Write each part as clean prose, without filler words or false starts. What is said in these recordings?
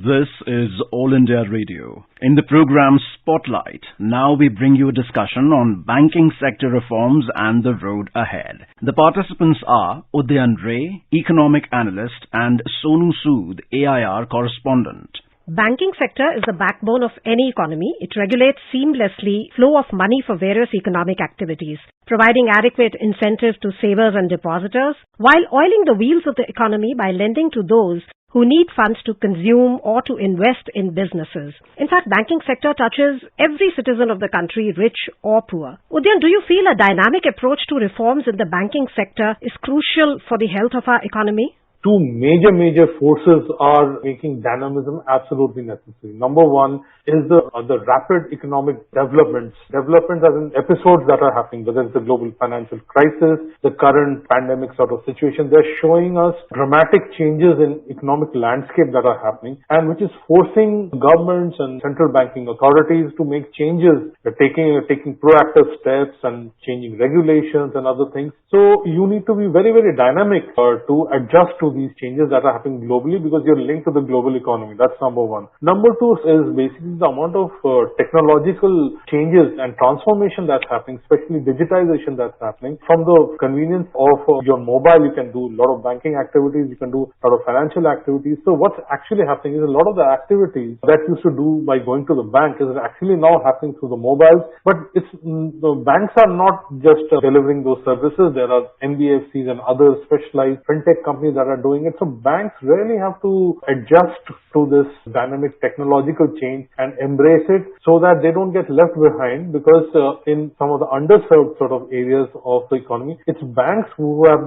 This is All India Radio. In the program Spotlight, now we bring you a discussion on banking sector reforms and the road ahead. The participants are Udyan Ray, economic analyst, and Sonu Sood, AIR correspondent. Banking sector is the backbone of any economy. It regulates seamlessly flow of money for various economic activities, providing adequate incentive to savers and depositors, while oiling the wheels of the economy by lending to those who need funds to consume or to invest in businesses. In fact, banking sector touches every citizen of the country, rich or poor. Udyan, do you feel a dynamic approach to reforms in the banking sector is crucial for the health of our economy? Two major forces are making dynamism absolutely necessary. Number one is the rapid economic developments as in episodes that are happening, whether it's the global financial crisis, the current pandemic sort of situation. They're showing us dramatic changes in economic landscape that are happening, and which is forcing governments and central banking authorities to make changes. They're taking proactive steps and changing regulations and other things. So you need to be very dynamic to adjust to these changes that are happening globally, because you're linked to the global economy. That's number one. Number two is basically the amount of technological changes and transformation that's happening, especially digitization that's happening. From the convenience of your mobile, you can do a lot of banking activities, you can do a lot of financial activities. So what's actually happening is a lot of the activities that used to do by going to the bank is actually now happening through the mobiles. But the banks are not just delivering those services. There are NBFCs and other specialized fintech companies that are doing it. So banks really have to adjust to this dynamic technological change and embrace it so that they don't get left behind, because in some of the underserved sort of areas of the economy, it's banks who are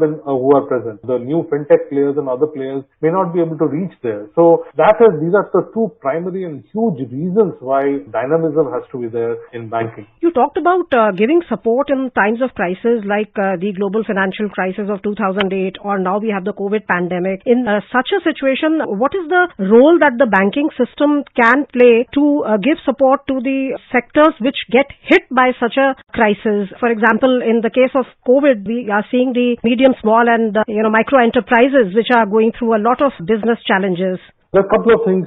present. The new fintech players and other players may not be able to reach there. So these are the two primary and huge reasons why dynamism has to be there in banking. You talked about giving support in times of crisis like the global financial crisis of 2008, or now we have the COVID pandemic. In such a situation, what is the role that the banking system can play to give support to the sectors which get hit by such a crisis? For example, in the case of COVID, we are seeing the medium, small and micro enterprises which are going through a lot of business challenges. There are a couple of things,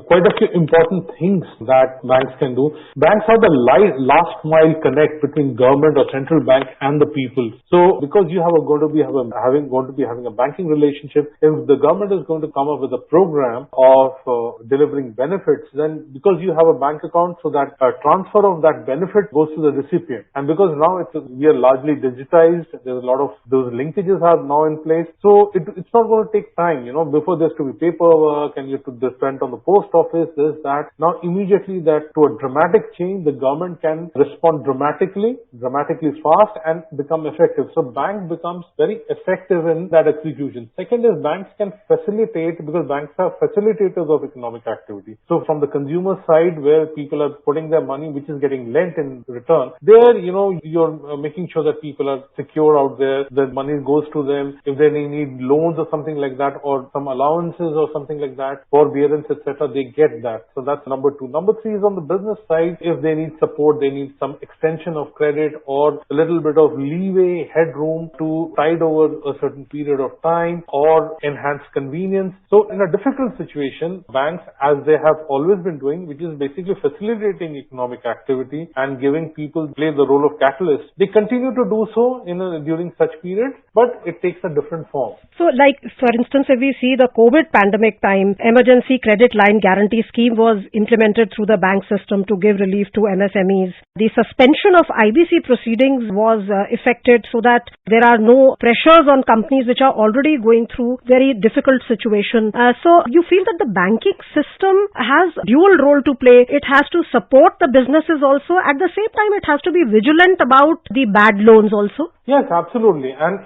quite a few important things that banks can do. Banks are the last mile connect between government or central bank and the people. So because you are going to be having a banking relationship, if the government is going to come up with a program of delivering benefits, then because you have a bank account, so that transfer of that benefit goes to the recipient. And because now we are largely digitized, there's a lot of those linkages are now in place. So it's not going to take time. Before there's to be paperwork, and you have to spend on the post office, this, that. Now immediately that to a dramatic change, the government can respond dramatically fast and become effective. So bank becomes very effective in that execution. Second is banks can facilitate, because banks are facilitators of economic activity. So from the consumer side, where people are putting their money, which is getting lent in return, there, you're making sure that people are secure out there, the money goes to them. If they need loans or something like that, or some allowances or something like that, forbearance, etc., they get that. So that's number two. Number three is on the business side. If they need support, they need some extension of credit or a little bit of leeway, headroom to tide over a certain period of time or enhance convenience. So in a difficult situation, banks, as they have always been doing, which is basically facilitating economic activity and giving people play the role of catalyst, they continue to do so during such periods, but it takes a different form. So like, for instance, if we see the COVID pandemic time, emergency credit line guarantee scheme was implemented through the bank system to give relief to MSMEs. The suspension of IBC proceedings was effected so that there are no pressures on companies which are already going through very difficult situation. So you feel that the banking system has dual role to play. It has to support the businesses also. At the same time, it has to be vigilant about the bad loans also. Yes, absolutely. And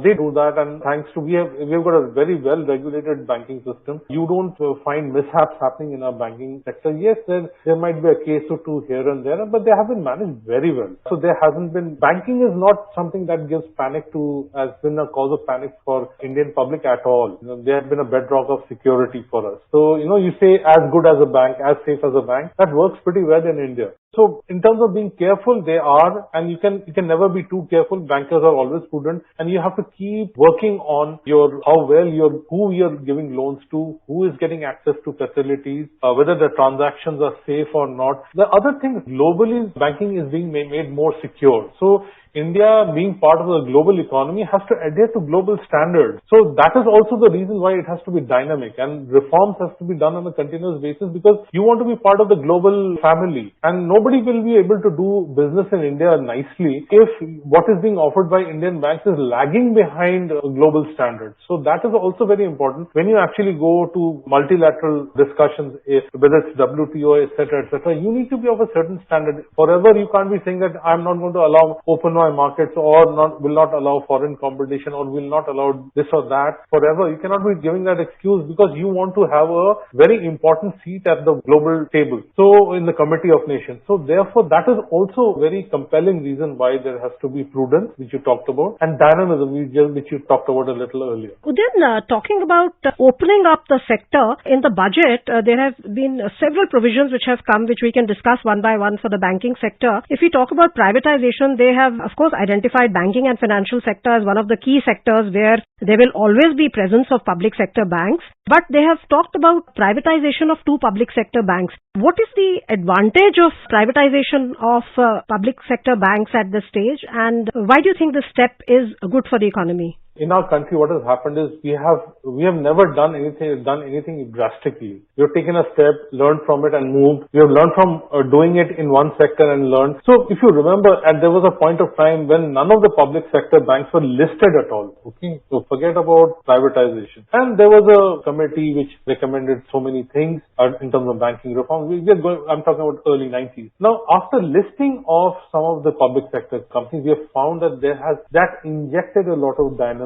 they do that, and thanks to we've got a very well regulated banking system. You don't find mishaps happening in our banking sector. Yes, there might be a case or two here and there, but they have been managed very well. So there hasn't been, banking is not something that gives panic has been a cause of panic for Indian public at all. They have been a bedrock of security for us. So, you say as good as a bank, as safe as a bank, that works pretty well in India. So in terms of being careful, they are, and you can never be too careful. Bankers are always prudent, and you have to keep working on who you're giving loans to, who is getting access to facilities, whether the transactions are safe or not. The other thing, globally, banking is being made more secure. So India, being part of the global economy, has to adhere to global standards. So that is also the reason why it has to be dynamic, and reforms has to be done on a continuous basis, because you want to be part of the global family. And nobody will be able to do business in India nicely if what is being offered by Indian banks is lagging behind global standards. So that is also very important. When you actually go to multilateral discussions, whether it's WTO, etc., you need to be of a certain standard. Forever, you can't be saying that I'm not going to allow open markets, or will not allow foreign competition, or will not allow this or that forever. You cannot be giving that excuse, because you want to have a very important seat at the global table, so in the Committee of Nations. So therefore, that is also a very compelling reason why there has to be prudence, which you talked about, and dynamism, which you talked about a little earlier. Then talking about opening up the sector, in the budget, there have been several provisions which have come, which we can discuss one by one for the banking sector. If we talk about privatization, they have, of course, identified banking and financial sector as one of the key sectors where there will always be presence of public sector banks. But they have talked about privatization of 2 public sector banks. What is the advantage of privatization of public sector banks at this stage, and why do you think this step is good for the economy? In our country, what has happened is we have never done anything drastically. We have taken a step, learned from it, and moved. We have learned from doing it in one sector and learned. So if you remember, and there was a point of time when none of the public sector banks were listed at all. Okay, so forget about privatization. And there was a committee which recommended so many things in terms of banking reform. I'm talking about early 90s. Now, after listing of some of the public sector companies, we have found that that injected a lot of dynamism.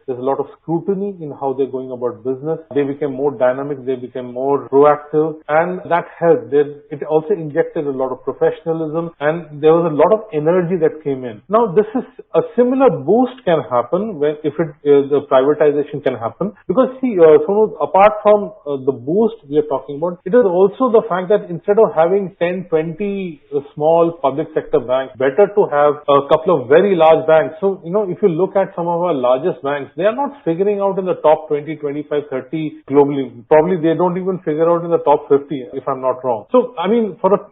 There's a lot of scrutiny in how they're going about business. They became more dynamic, they became more proactive, and that helped. It also injected a lot of professionalism, and there was a lot of energy that came in. Now, this is a similar boost can happen if the privatization can happen, because see, apart from the boost we are talking about, it is also the fact that instead of having 10, 20 small public sector banks, better to have a couple of very large banks. So, if you look at some of our largest banks, they are not figuring out in the top 20, 25, 30 globally. Probably they don't even figure out in the top 50, if I'm not wrong. So,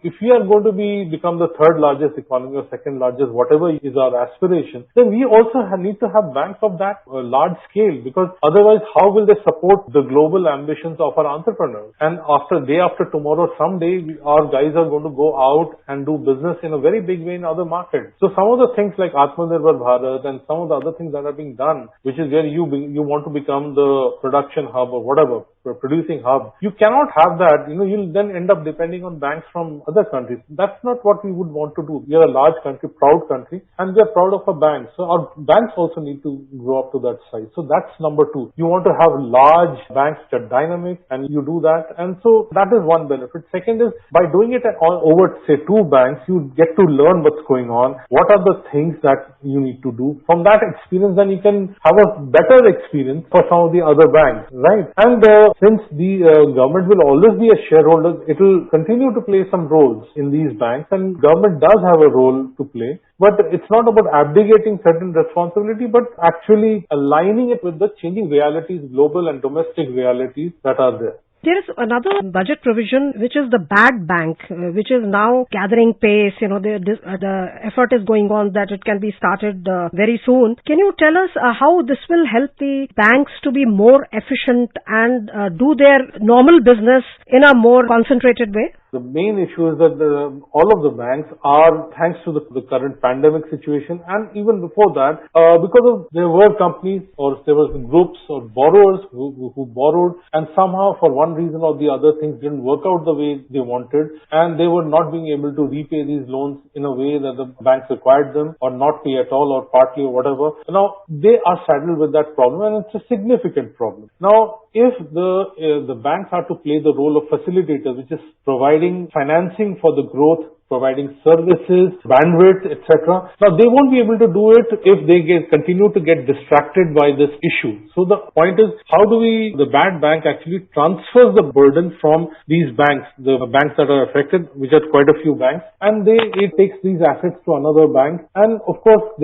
if we are going to become the third largest economy or second largest, whatever is our aspiration, then we also need to have banks of that large scale, because otherwise, how will they support the global ambitions of our entrepreneurs? And day after tomorrow, someday, our guys are going to go out and do business in a very big way in other markets. So some of the things like Atmanirbhar Bharat and some of the other things that are being done, which is where you want to become the production hub or whatever, producing hub. You cannot have that. You'll then end up depending on banks from other countries. That's not what we would want to do. We are a large country, proud country, and we are proud of our banks. So our banks also need to grow up to that size. So that's number 2. You want to have large banks that are dynamic, and you do that. And so that is one benefit. Second is, by doing it over, say, 2 banks, you get to learn what's going on. What are the things that you need to do? From that experience, then you can have a better experience for some of the other banks, right? And since the government will always be a shareholder, it will continue to play some roles in these banks, and government does have a role to play. But it's not about abdicating certain responsibility, but actually aligning it with the changing realities, global and domestic realities that are there. There is another budget provision, which is the bad bank, which is now gathering pace. The effort is going on that it can be started very soon. Can you tell us how this will help the banks to be more efficient and do their normal business in a more concentrated way? The main issue is that all of the banks are, thanks to the current pandemic situation, and even before that, because there were companies or there was groups or borrowers who borrowed, and somehow for one reason or the other things didn't work out the way they wanted, and they were not being able to repay these loans in a way that the banks required them, or not pay at all, or partly, or whatever. Now they are saddled with that problem, and it's a significant problem. Now, if the banks are to play the role of facilitators, which is providing financing for the growth providing services, bandwidth, etc. Now, they won't be able to do it if they continue to get distracted by this issue. So the point is, how do the bad bank actually transfers the burden from these banks, the banks that are affected, which are quite a few banks, and it takes these assets to another bank. And of course,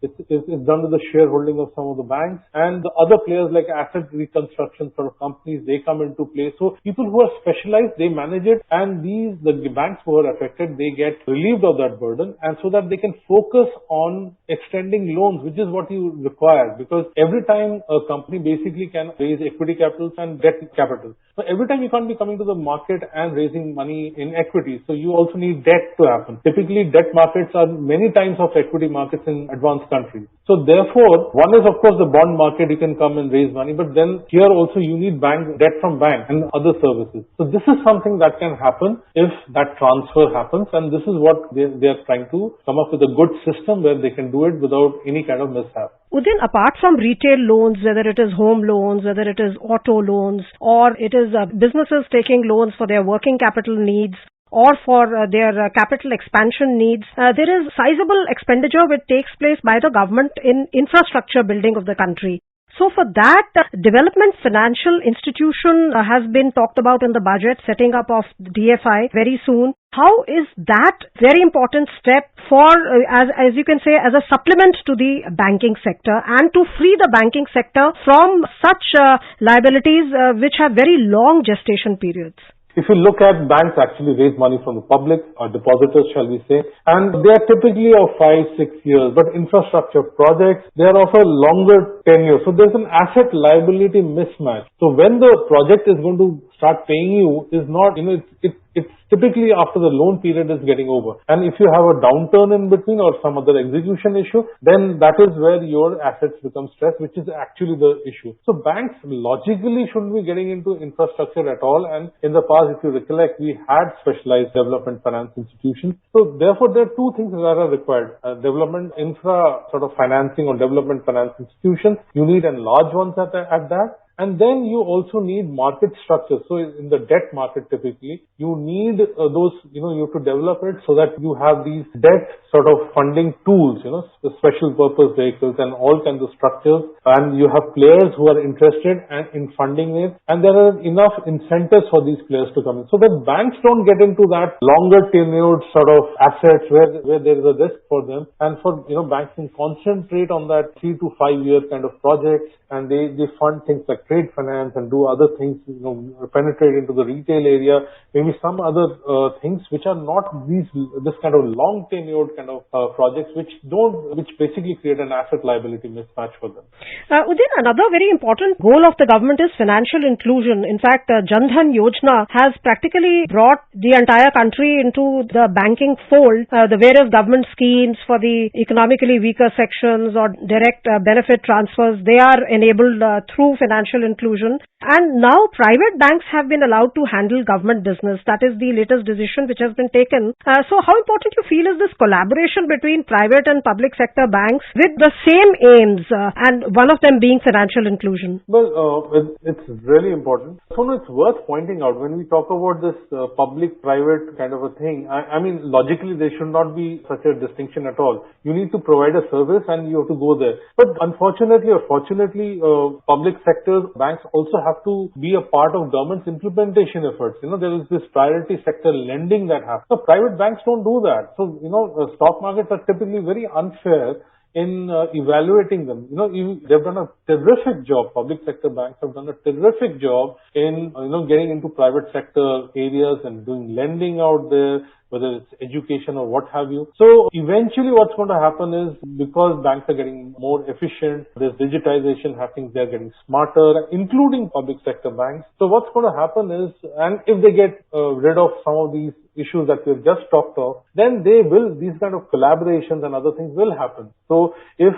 it's done with the shareholding of some of the banks, and the other players like asset reconstruction sort of companies, they come into play. So people who are specialized, they manage it, and the banks who are affected, they get relieved of that burden, and so that they can focus on extending loans, which is what you require, because every time a company basically can raise equity capital and debt capital. So every time you can't be coming to the market and raising money in equity, so you also need debt to happen. Typically, debt markets are many times of equity markets in advanced countries. So therefore, one is of course the bond market, you can come and raise money, but then here also you need debt from bank and other services. So this is something that can happen if that transfer happens, and this is what they are trying to come up with a good system where they can do it without any kind of mishap. Udin, apart from retail loans, whether it is home loans, whether it is auto loans, or it is businesses taking loans for their working capital needs, or for their capital expansion needs, there is sizable expenditure which takes place by the government in infrastructure building of the country. So for that, Development Financial Institution has been talked about in the budget, setting up of DFI very soon. How is that very important step for, as you can say, as a supplement to the banking sector and to free the banking sector from such liabilities which have very long gestation periods? If you look at banks actually raise money from the public or depositors, shall we say, and they are typically of 5-6 years, but infrastructure projects, they are of a longer tenure. So there's an asset liability mismatch. So when the project is going to start paying you is not, it's typically after the loan period is getting over. And if you have a downturn in between or some other execution issue, then that is where your assets become stressed, which is actually the issue. So banks logically shouldn't be getting into infrastructure at all. And in the past, if you recollect, we had specialized development finance institutions. So therefore, there are two things that are required. Development infra sort of financing or development finance institutions, you need and large ones at that. And then you also need market structure. So in the debt market, typically, you need those, you have to develop it so that you have these debt sort of funding tools, the special purpose vehicles and all kinds of structures. And you have players who are interested in funding it. And there are enough incentives for these players to come in. So that banks don't get into that longer tenured sort of assets where there is a risk for them. And for, banks can concentrate on that 3 to 5 year kind of projects. And they fund things like trade finance and do other things, penetrate into the retail area, maybe some other things which are not this kind of long tenured kind of projects which basically create an asset liability mismatch for them. Udin, another very important goal of the government is financial inclusion. In fact, Jan Dhan Yojana has practically brought the entire country into the banking fold. The various government schemes for the economically weaker sections or direct benefit transfers, they are enabled through financial inclusion. And now private banks have been allowed to handle government business. That is the latest decision which has been taken. So how important you feel is this collaboration between private and public sector banks with the same aims, and one of them being financial inclusion? Well, it's really important. So it's worth pointing out when we talk about this public-private kind of a thing, I mean, logically there should not be such a distinction at all. You need to provide a service and you have to go there. But unfortunately or fortunately, public sector banks also have to be a part of government's implementation efforts. There is this priority sector lending that happens. So private banks don't do that. So, stock markets are typically very unfair in evaluating them. They've done a terrific job. Public sector banks have done a terrific job in, getting into private sector areas and doing lending out there, whether it's education or what have you. So eventually what's going to happen is, because banks are getting more efficient, there's digitization happening, they're getting smarter, including public sector banks. So what's going to happen is, and if they get rid of some of these issues that we've just talked of, then these kind of collaborations and other things will happen. So if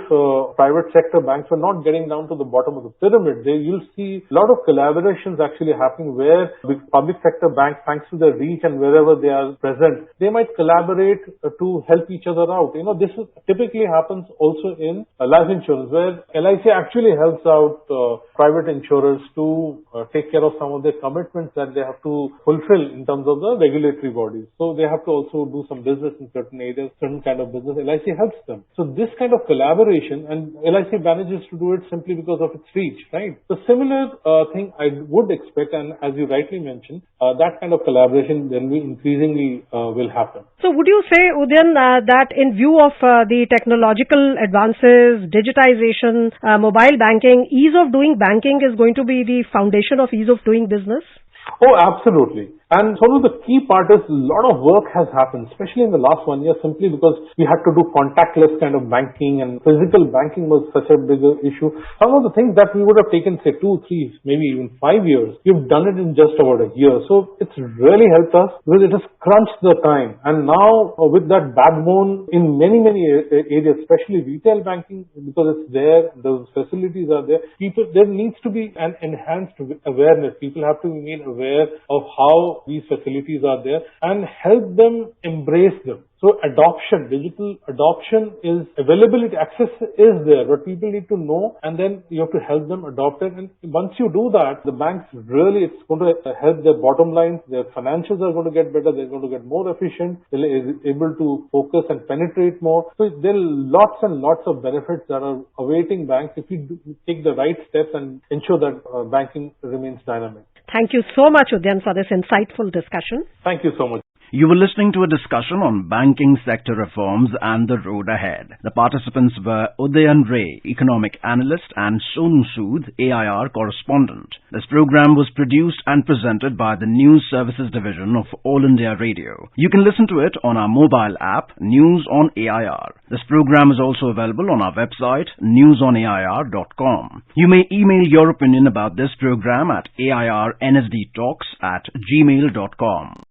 private sector banks are not getting down to the bottom of the pyramid, you'll see a lot of collaborations actually happening where the public sector banks, thanks to their reach and wherever they are present, they might collaborate to help each other out. This typically happens also in life insurance, where LIC actually helps out private insurers to take care of some of their commitments that they have to fulfill in terms of the regulatory body. bodies. So they have to also do some business in certain areas, certain kind of business. LIC helps them. So this kind of collaboration, and LIC manages to do it simply because of its reach, right? The similar thing I would expect, and as you rightly mentioned, that kind of collaboration then we increasingly will happen. So would you say, Udyan, that in view of the technological advances, digitization, mobile banking, ease of doing banking is going to be the foundation of ease of doing business? Oh, absolutely. And one of the key part is a lot of work has happened, especially in the last 1 year, simply because we had to do contactless kind of banking, and physical banking was such a bigger issue. Some of the things that we would have taken, say, 2, 3, maybe even 5 years, we've done it in just about a year. So it's really helped us because it has crunched the time. And now with that backbone in many areas, especially retail banking, because it's there, the facilities are there, there needs to be an enhanced awareness. People have to be made aware of how these facilities are there and help them embrace them. So adoption, digital adoption is availability, access is there, but people need to know, and then you have to help them adopt it. And once you do that, the banks really, it's going to help their bottom lines, their financials are going to get better, they're going to get more efficient, they're able to focus and penetrate more. So there are lots and lots of benefits that are awaiting banks if you take the right steps and ensure that banking remains dynamic. Thank you so much, Udyan, for this insightful discussion. Thank you so much. You were listening to a discussion on banking sector reforms and the road ahead. The participants were Udayan Ray, economic analyst, and Sonu Sood, AIR correspondent. This program was produced and presented by the News Services Division of All India Radio. You can listen to it on our mobile app, News on AIR. This program is also available on our website, newsonair.com. You may email your opinion about this program at airnsdtalks@gmail.com.